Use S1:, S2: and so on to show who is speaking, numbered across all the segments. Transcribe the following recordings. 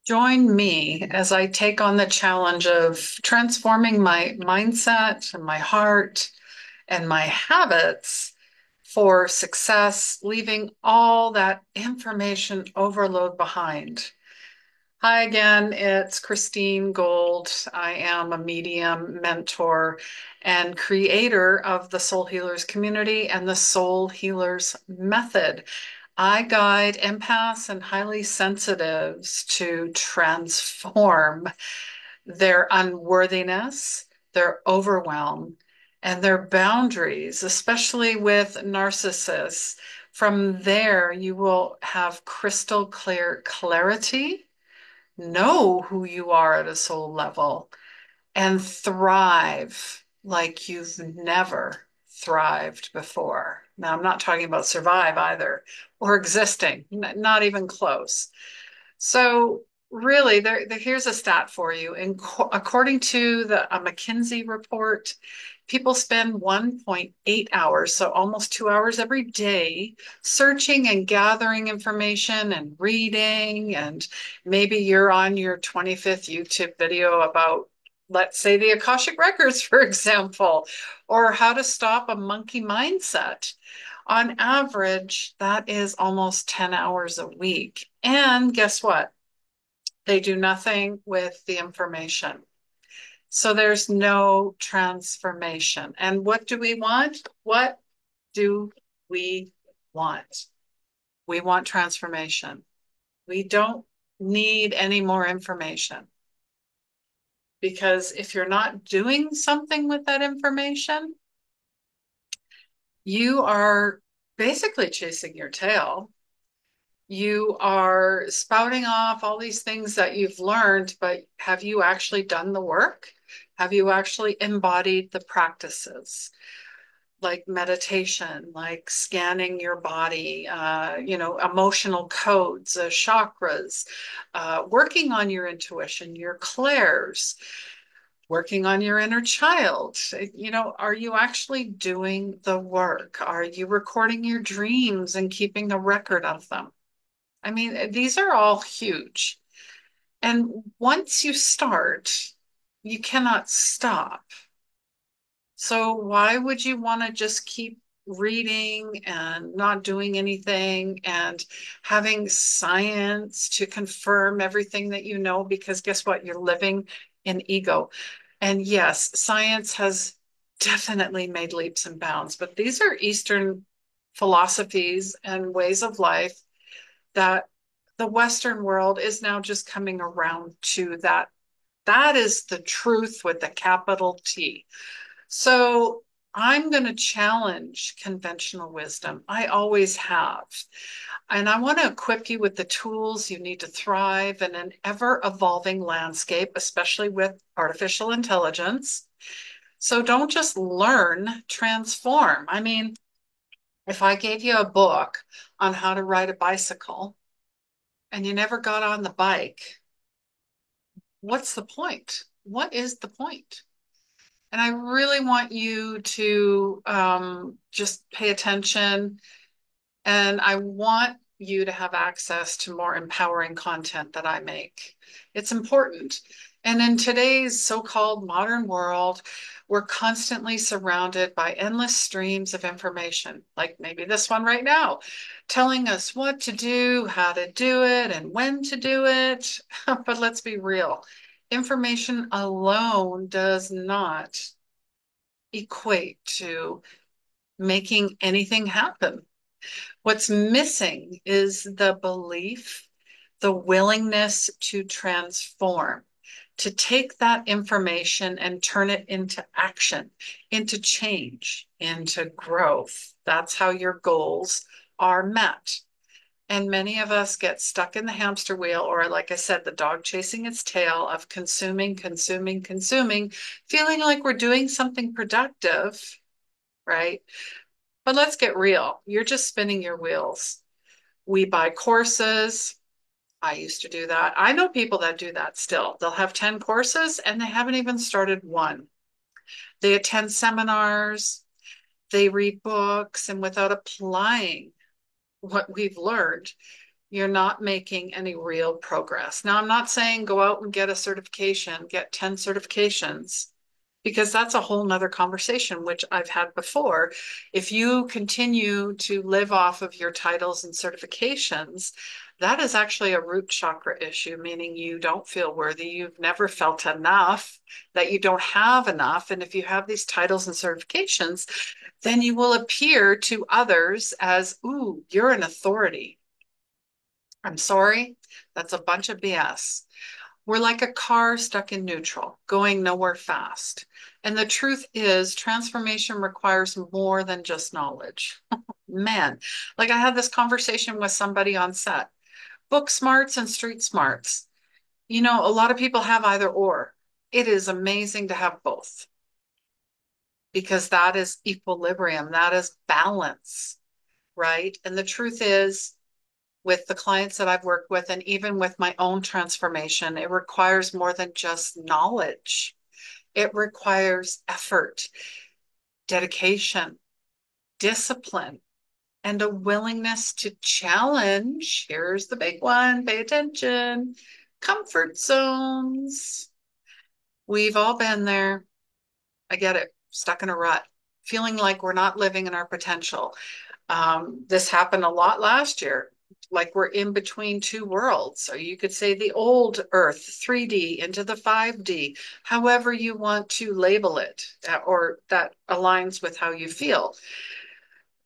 S1: Join me as I take on the challenge of transforming my mindset and my heart and my habits for success, leaving all that information overload behind. Hi again, it's Christine Gold. I am a medium, mentor, and creator of the Soul Healers community and the Soul Healers method. I guide empaths and highly sensitives to transform their unworthiness, their overwhelm, and their boundaries, especially with narcissists. From there, you will have crystal clear clarity, know who you are at a soul level, and thrive like you've never thrived before. Now, I'm not talking about survive either or existing, not even close. So, really, here's a stat for you. According to a McKinsey report, people spend 1.8 hours, so almost 2 hours every day, searching and gathering information and reading. And maybe you're on your 25th YouTube video about, let's say, the Akashic Records, for example, or how to stop a monkey mindset. On average, that is almost 10 hours a week. And guess what? They do nothing with the information. So there's no transformation. And what do we want? What do we want? We want transformation. We don't need any more information because if you're not doing something with that information, you are basically chasing your tail. You are spouting off all these things that you've learned, but have you actually done the work? Have you actually embodied the practices like meditation, like scanning your body, emotional codes, chakras, working on your intuition, your clairs, working on your inner child? Are you actually doing the work? Are you recording your dreams and keeping a record of them? I mean, these are all huge. And once you start, you cannot stop. So why would you want to just keep reading and not doing anything and having science to confirm everything that you know? Because guess what? You're living in ego. And yes, science has definitely made leaps and bounds, but these are Eastern philosophies and ways of life that the Western world is now just coming around to that. That is the truth with the capital T. So I'm going to challenge conventional wisdom. I always have. And I want to equip you with the tools you need to thrive in an ever evolving landscape, especially with artificial intelligence. So don't just learn, transform. I mean, if I gave you a book on how to ride a bicycle, and you never got on the bike, what's the point? What is the point? And I really want you to just pay attention. And I want you to have access to more empowering content that I make. It's important. And in today's so-called modern world, we're constantly surrounded by endless streams of information, like maybe this one right now, telling us what to do, how to do it, and when to do it. But let's be real. Information alone does not equate to making anything happen. What's missing is the belief, the willingness to transform, to take that information and turn it into action, into change, into growth. That's how your goals are met. And many of us get stuck in the hamster wheel, or like I said, the dog chasing its tail of consuming, consuming, consuming, feeling like we're doing something productive, right? But let's get real. You're just spinning your wheels. We buy courses. I used to do that. I know people that do that still. They'll have 10 courses and they haven't even started one. They attend seminars, they read books, and without applying what we've learned, you're not making any real progress. Now, I'm not saying go out and get a certification, get 10 certifications, because that's a whole nother conversation, which I've had before. If you continue to live off of your titles and certifications, that is actually a root chakra issue, meaning you don't feel worthy. You've never felt enough, that you don't have enough. And if you have these titles and certifications, then you will appear to others as, ooh, you're an authority. I'm sorry, that's a bunch of BS. We're like a car stuck in neutral, going nowhere fast. And the truth is, transformation requires more than just knowledge. Man, like I had this conversation with somebody on set, book smarts and street smarts. You know, a lot of people have either or. It is amazing to have both because that is equilibrium, that is balance, right? And the truth is, with the clients that I've worked with, and even with my own transformation, it requires more than just knowledge. It requires effort, dedication, discipline, and a willingness to challenge. Here's the big one, pay attention, comfort zones. We've all been there. I get it, stuck in a rut, feeling like we're not living in our potential. This happened a lot last year. Like we're in between two worlds, or you could say the old Earth, 3D into the 5D, however you want to label it, or that aligns with how you feel.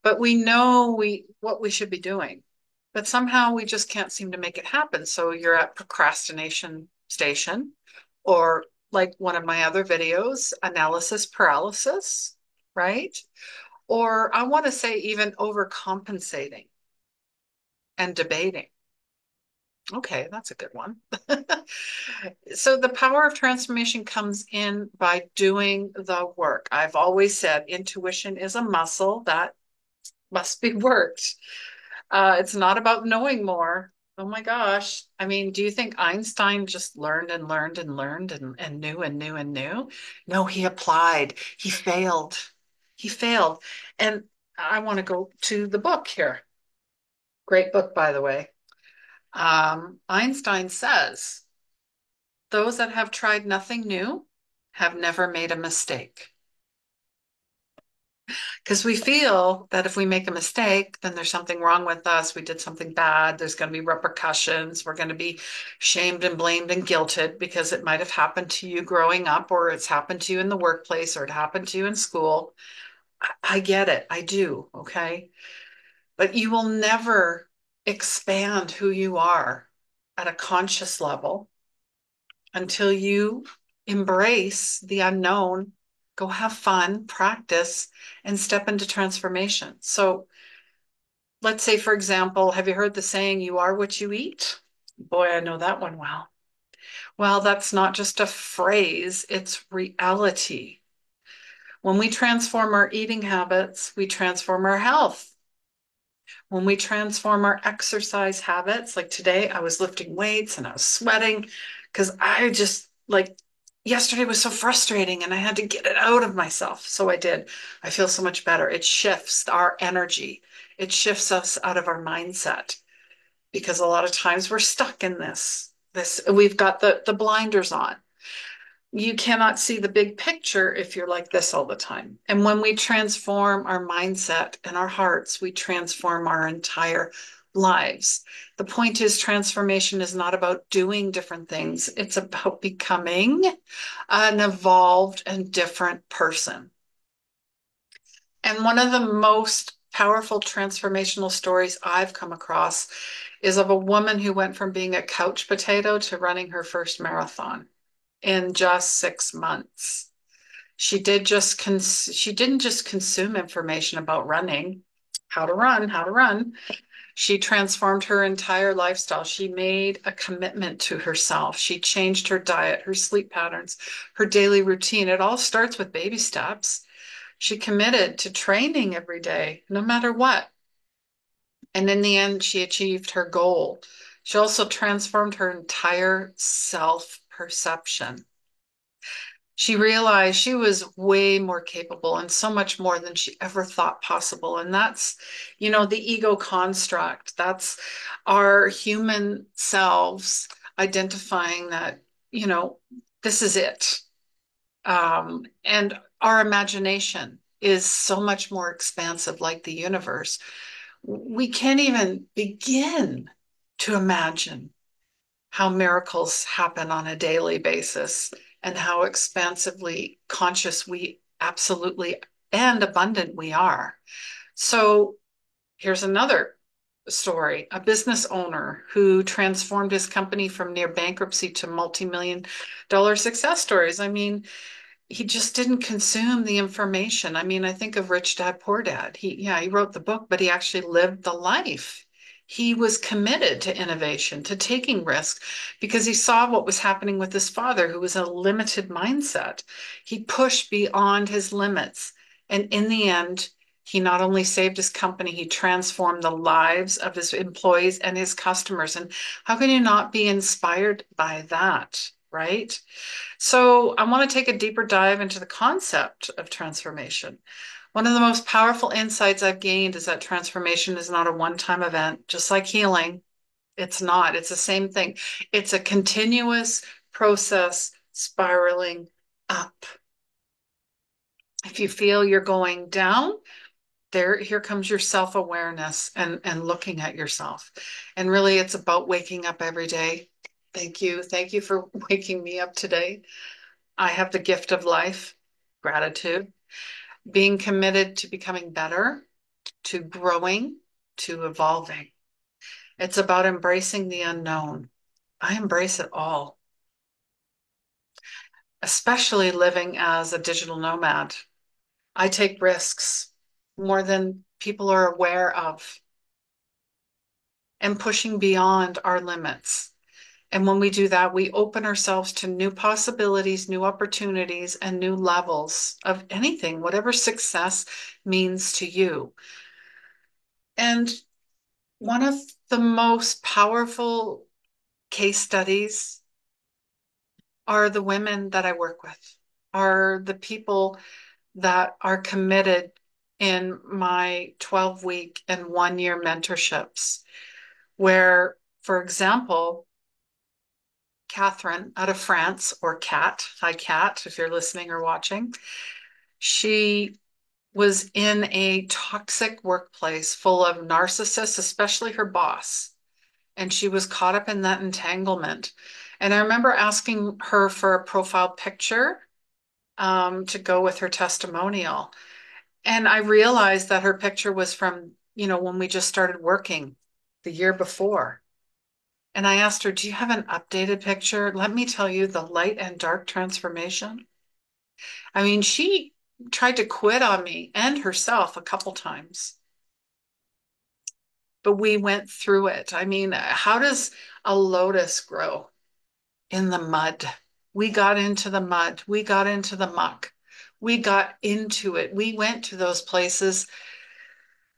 S1: But we know what we should be doing, but somehow we just can't seem to make it happen. So you're at procrastination station, or like one of my other videos, analysis paralysis, right? Or I want to say even overcompensating and debating. Okay, that's a good one. So the power of transformation comes in by doing the work. I've always said intuition is a muscle that must be worked. It's not about knowing more. Oh my gosh. I mean, do you think Einstein just learned and learned and learned and knew and knew and knew? No, he applied. He failed. He failed. And I want to go to the book here. Great book, by the way. Einstein says, those that have tried nothing new have never made a mistake. Because we feel that if we make a mistake, then there's something wrong with us. We did something bad. There's going to be repercussions. We're going to be shamed and blamed and guilted because it might have happened to you growing up, or it's happened to you in the workplace, or it happened to you in school. I get it. I do. Okay. But you will never expand who you are at a conscious level until you embrace the unknown, go have fun, practice, and step into transformation. So, let's say, for example, have you heard the saying, you are what you eat? Boy, I know that one well. Well, that's not just a phrase, it's reality. When we transform our eating habits, we transform our health. When we transform our exercise habits, like today, I was lifting weights and I was sweating because I just like yesterday was so frustrating and I had to get it out of myself. So I did. I feel so much better. It shifts our energy, it shifts us out of our mindset because a lot of times we're stuck in this we've got the blinders on. You cannot see the big picture if you're like this all the time. And when we transform our mindset and our hearts, we transform our entire lives. The point is, transformation is not about doing different things, it's about becoming an evolved and different person. And one of the most powerful transformational stories I've come across is of a woman who went from being a couch potato to running her first marathon in just 6 months. She didn't just consume information about running, how to run. She transformed her entire lifestyle. She made a commitment to herself. She changed her diet, her sleep patterns, her daily routine. It all starts with baby steps. She committed to training every day, no matter what. And in the end, she achieved her goal. She also transformed her entire self perception. She realized she was way more capable and so much more than she ever thought possible. And that's, the ego construct. That's our human selves identifying that, you know, this is it. And our imagination is so much more expansive, like the universe. We can't even begin to imagine how miracles happen on a daily basis and how expansively conscious we absolutely and abundant we are. So here's another story. A business owner who transformed his company from near bankruptcy to multi-million dollar success stories. I mean, he just didn't consume the information. I mean, I think of Rich Dad, Poor Dad. He wrote the book, but he actually lived the life. He was committed to innovation, to taking risks, because he saw what was happening with his father, who was a limited mindset. He pushed beyond his limits. And in the end, he not only saved his company, he transformed the lives of his employees and his customers. And how can you not be inspired by that, right? So, I want to take a deeper dive into the concept of transformation. One of the most powerful insights I've gained is that transformation is not a one time event, just like healing. It's not, it's the same thing. It's a continuous process spiraling up. If you feel you're going down, here comes your self-awareness and looking at yourself. And really, it's about waking up every day. Thank you. Thank you for waking me up today. I have the gift of life, gratitude, being committed to becoming better, to growing, to evolving. It's about embracing the unknown. I embrace it all, especially living as a digital nomad. I take risks more than people are aware of and pushing beyond our limits. And when we do that, we open ourselves to new possibilities, new opportunities, and new levels of anything, whatever success means to you. And one of the most powerful case studies are the women that I work with, are the people that are committed in my 12-week and 1 year mentorships, where, for example, Catherine out of France, or Kat, hi Kat, if you're listening or watching, she was in a toxic workplace full of narcissists, especially her boss. And she was caught up in that entanglement. And I remember asking her for a profile picture to go with her testimonial. And I realized that her picture was from, when we just started working the year before. And I asked her, do you have an updated picture? Let me tell you the light and dark transformation. I mean, she tried to quit on me and herself a couple times, but we went through it. I mean, how does a lotus grow? In the mud. We got into the mud. We got into the muck. We got into it. We went to those places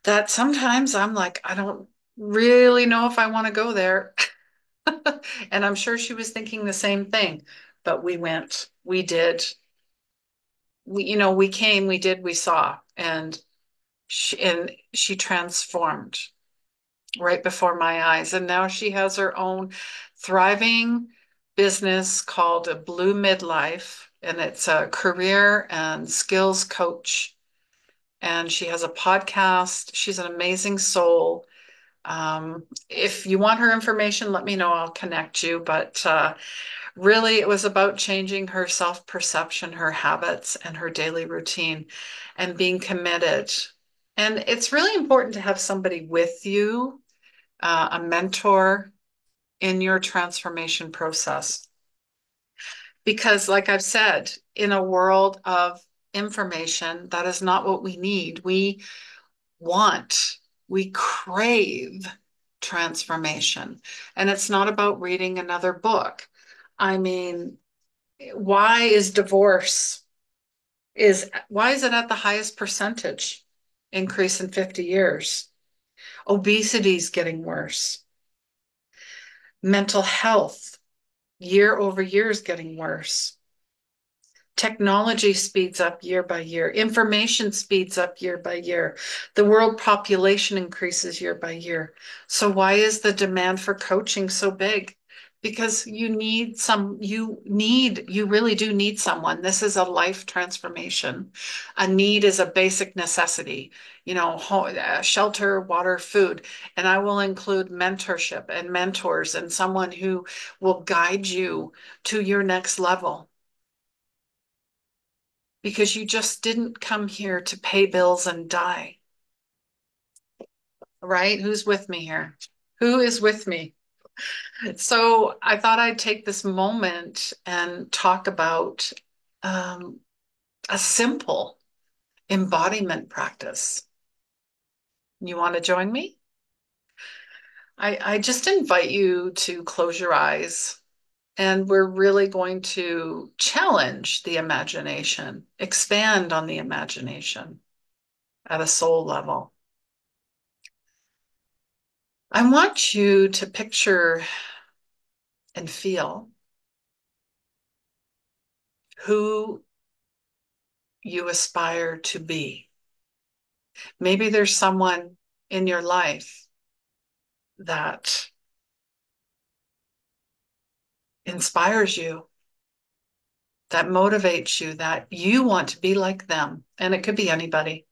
S1: that sometimes I'm like, I don't really know if I want to go there. And I'm sure she was thinking the same thing, but we went, we did, we came, we did, we saw, and she transformed right before my eyes. And now she has her own thriving business called a Blue Midlife, and it's a career and skills coach. And she has a podcast. She's an amazing soul. If you want her information, let me know. I'll connect you. But really, it was about changing her self perception, her habits, and her daily routine, and being committed. And it's really important to have somebody with you, a mentor in your transformation process. Because, like I've said, in a world of information, that is not what we need. We want, we crave transformation. And it's not about reading another book. I mean, why is divorce why is it at the highest percentage increase in 50 years? Obesity is getting worse. Mental health year over year is getting worse. Technology speeds up year by year. Information speeds up year by year. The world population increases year by year. So why is the demand for coaching so big? Because you really do need someone. This is a life transformation. A need is a basic necessity, shelter, water, food. And I will include mentorship and mentors and someone who will guide you to your next level because you just didn't come here to pay bills and die, right? Who's with me here? Who is with me? So I thought I'd take this moment and talk about um, a simple embodiment practice. You want to join me? I just invite you to close your eyes, and we're really going to challenge the imagination, expand on the imagination at a soul level. I want you to picture and feel who you aspire to be. Maybe there's someone in your life that inspires you, that motivates you, that you want to be like them. And it could be anybody.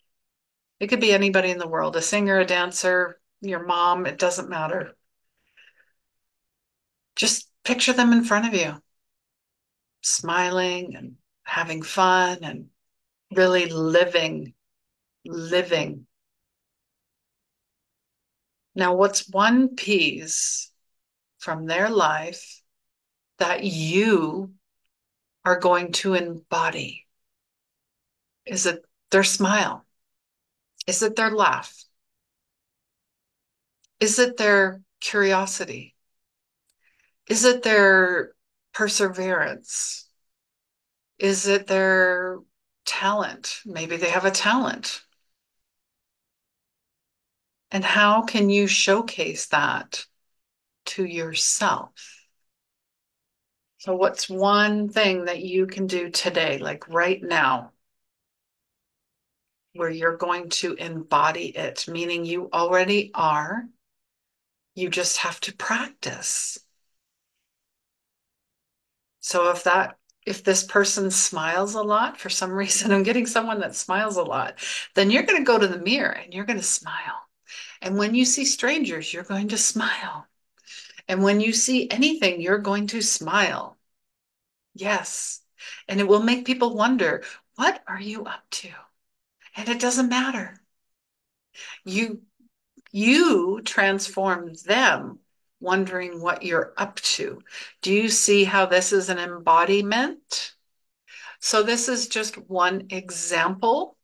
S1: It could be anybody in the world, a singer, a dancer, your mom, it doesn't matter. Just picture them in front of you, smiling and having fun and really living. Now, what's one piece from their life that you are going to embody? Is it their smile? Is it their laugh? Is it their curiosity? Is it their perseverance? Is it their talent? Maybe they have a talent. And how can you showcase that to yourself? So, what's one thing that you can do today, like right now, where you're going to embody it, meaning you already are, you just have to practice. So if this person smiles a lot, for some reason, I'm getting someone that smiles a lot, then you're going to go to the mirror and you're going to smile. And when you see strangers, you're going to smile. And when you see anything, you're going to smile. Yes. And it will make people wonder, what are you up to? And it doesn't matter. You you transform them wondering what you're up to. Do you see how this is an embodiment? So this is just one example.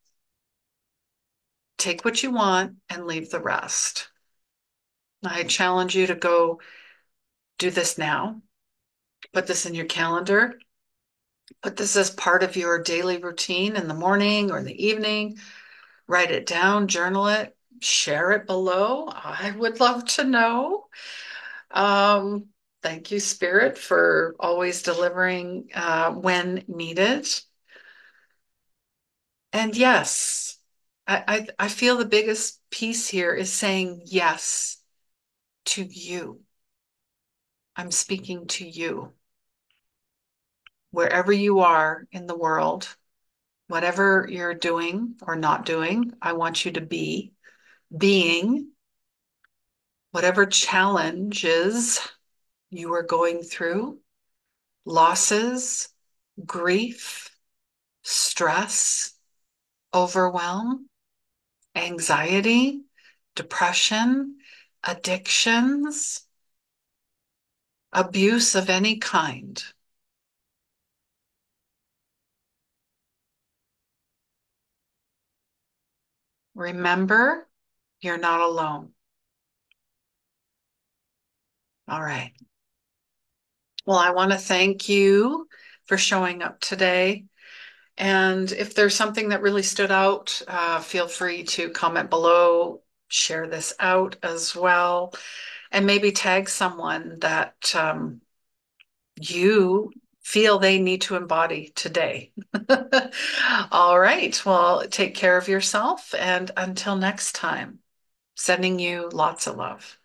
S1: Take what you want and leave the rest. I challenge you to go do this now. Put this in your calendar. Put this as part of your daily routine in the morning or in the evening. Write it down, journal it, share it below. I would love to know. Um, Thank you, Spirit, for always delivering when needed. And yes, I feel the biggest piece here is saying yes to you. I'm speaking to you. Wherever you are in the world, whatever you're doing or not doing, I want you to be being whatever challenges you are going through, losses, grief, stress, overwhelm, anxiety, depression, addictions, abuse of any kind. Remember, you're not alone. All right. Well, I want to thank you for showing up today. And if there's something that really stood out, feel free to comment below, share this out as well, and maybe tag someone that you feel they need to embody today. All right. Well, take care of yourself. And until next time, sending you lots of love.